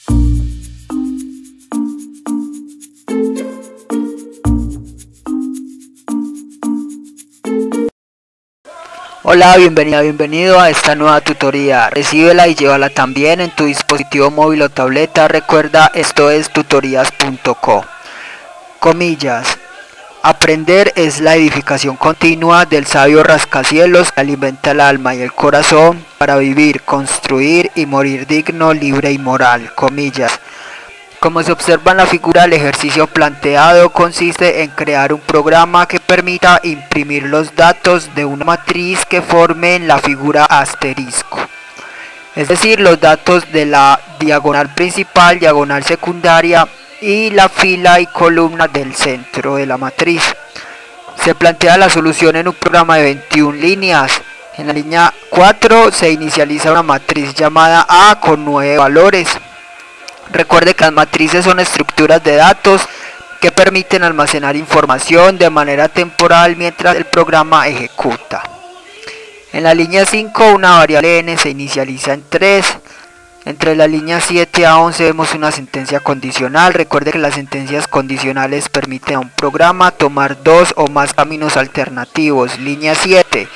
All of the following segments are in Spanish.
Hola, bienvenido a esta nueva tutoría. Recíbela y llévala también en tu dispositivo móvil o tableta. Recuerda, esto es tutorías.co. Comillas. Aprender es la edificación continua del sabio rascacielos que alimenta el alma y el corazón para vivir, construir y morir digno, libre y moral. Comillas. Como se observa en la figura, el ejercicio planteado consiste en crear un programa que permita imprimir los datos de una matriz que formen la figura asterisco. Es decir, los datos de la diagonal principal, diagonal secundaria y la fila y columna del centro de la matriz. Se plantea la solución en un programa de 21 líneas. En la línea 4 se inicializa una matriz llamada A con 9 valores. Recuerde que las matrices son estructuras de datos que permiten almacenar información de manera temporal mientras el programa ejecuta. En la línea 5 una variable n se inicializa en 3. Entre la línea 7 a 11 vemos una sentencia condicional. Recuerde que las sentencias condicionales permiten a un programa tomar dos o más caminos alternativos. Línea 7.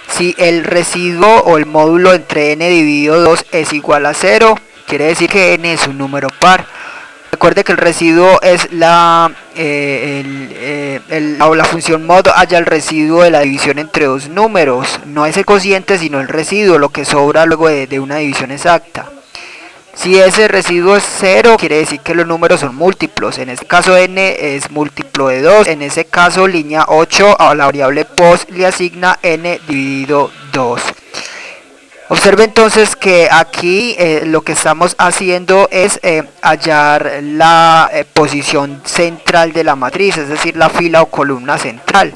Si el residuo o el módulo entre n dividido 2 es igual a 0, quiere decir que n es un número par. Recuerde que el residuo es la función mod halla el residuo de la división entre dos números. No es el cociente sino el residuo, lo que sobra luego de una división exacta. Si ese residuo es 0, quiere decir que los números son múltiplos. En este caso n es múltiplo de 2. En ese caso línea 8 a la variable post le asigna n dividido 2. Observe entonces que aquí lo que estamos haciendo es hallar la posición central de la matriz, es decir, la fila o columna central.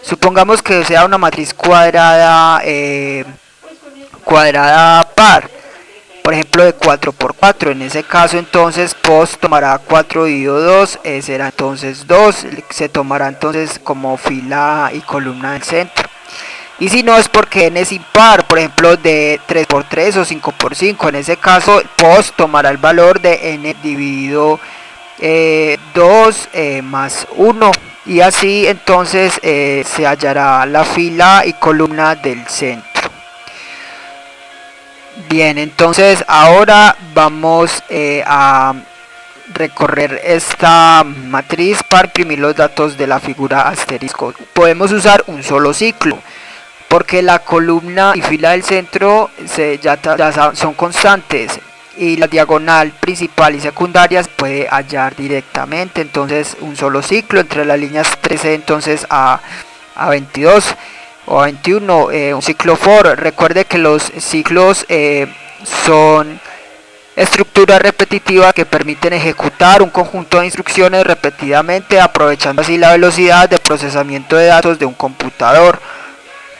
Supongamos que sea una matriz cuadrada par, por ejemplo de 4 por 4. En ese caso entonces post tomará 4 dividido 2, será entonces 2, se tomará entonces como fila y columna del centro. Y si no es porque n es impar, por ejemplo de 3 por 3 o 5 por 5, en ese caso post tomará el valor de n dividido 2 más 1, y así entonces se hallará la fila y columna del centro. Bien, entonces ahora vamos a recorrer esta matriz para imprimir los datos de la figura asterisco. Podemos usar un solo ciclo, porque la columna y fila del centro ya son constantes y la diagonal principal y secundaria se puede hallar directamente. Entonces un solo ciclo entre las líneas 13 entonces a 22 o a 21, un ciclo for. Recuerde que los ciclos son estructuras repetitivas que permiten ejecutar un conjunto de instrucciones repetidamente, aprovechando así la velocidad de procesamiento de datos de un computador.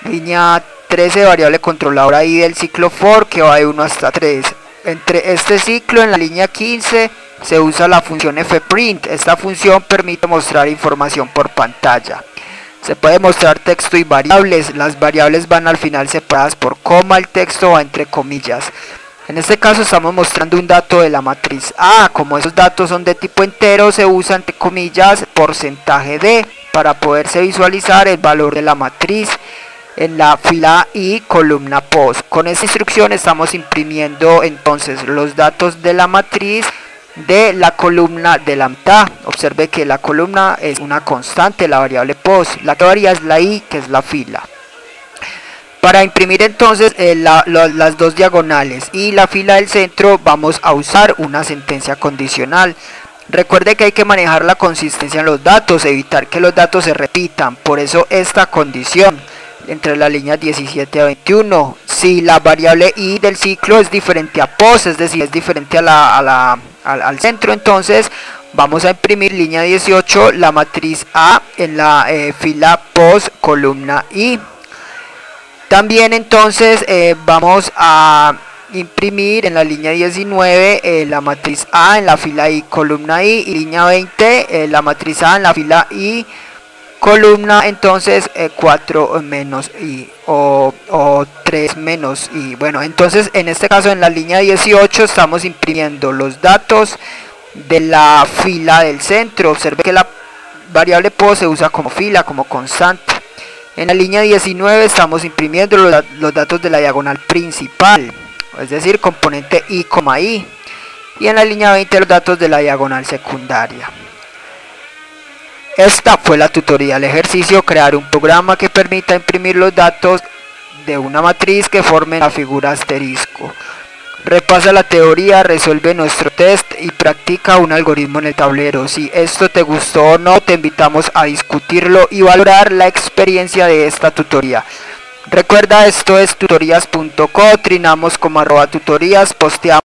Línea 13, variable controladora i del ciclo for, que va de 1 hasta 3. Entre este ciclo, en la línea 15, se usa la función fprint. Esta función permite mostrar información por pantalla. Se puede mostrar texto y variables. Las variables van al final separadas por coma, el texto va entre comillas. En este caso estamos mostrando un dato de la matriz A. Como esos datos son de tipo entero, se usa entre comillas porcentaje de para poderse visualizar el valor de la matriz en la fila y columna post. Con esta instrucción estamos imprimiendo entonces los datos de la matriz de la columna de la mitad. Observe que la columna es una constante, la variable post. La que varía es la i, que es la fila. Para imprimir entonces las dos diagonales y la fila del centro vamos a usar una sentencia condicional. Recuerde que hay que manejar la consistencia en los datos, evitar que los datos se repitan. Por eso esta condición entre las líneas 17 a 21. Si la variable i del ciclo es diferente a post, es decir, es diferente al centro, entonces vamos a imprimir línea 18 la matriz A en la fila post columna i. También entonces vamos a imprimir en la línea 19 la matriz A en la fila i columna i, y línea 20 la matriz A en la fila i columna, entonces 4 menos i o 3 menos i. Bueno, entonces en este caso en la línea 18 estamos imprimiendo los datos de la fila del centro. Observe que la variable po se usa como fila, como constante. En la línea 19 estamos imprimiendo los datos de la diagonal principal, es decir, componente i, i. Y en la línea 20 los datos de la diagonal secundaria. Esta fue la tutoría. El ejercicio: crear un programa que permita imprimir los datos de una matriz que forme la figura asterisco. Repasa la teoría, resuelve nuestro test y practica un algoritmo en el tablero. Si esto te gustó o no, te invitamos a discutirlo y valorar la experiencia de esta tutoría. Recuerda, esto es tutorías.co, trinamos como @tutorías, posteamos